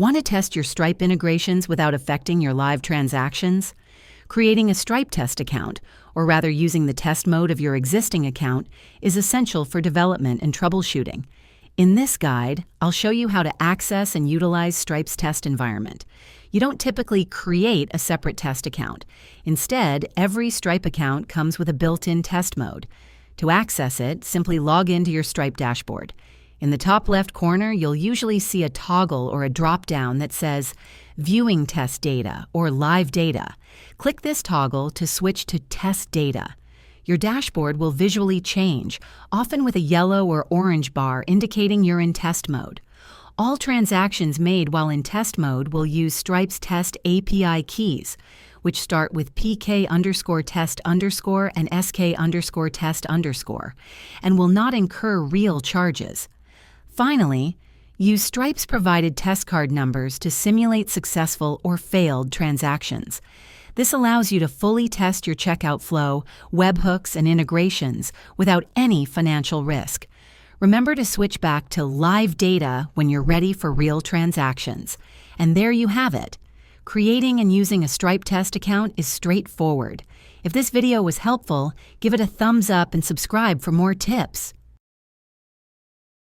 Want to test your Stripe integrations without affecting your live transactions? Creating a Stripe test account, or rather using the test mode of your existing account, is essential for development and troubleshooting. In this guide, I'll show you how to access and utilize Stripe's test environment. You don't typically create a separate test account. Instead, every Stripe account comes with a built-in test mode. To access it, simply log into your Stripe dashboard. In the top left corner, you'll usually see a toggle or a drop-down that says Viewing Test Data or Live Data. Click this toggle to switch to Test Data. Your dashboard will visually change, often with a yellow or orange bar indicating you're in test mode. All transactions made while in test mode will use Stripe's test API keys, which start with PK_test_ and SK_test_, and will not incur real charges. Finally, use Stripe's provided test card numbers to simulate successful or failed transactions. This allows you to fully test your checkout flow, webhooks, and integrations without any financial risk. Remember to switch back to live data when you're ready for real transactions. And there you have it. Creating and using a Stripe test account is straightforward. If this video was helpful, give it a thumbs up and subscribe for more tips.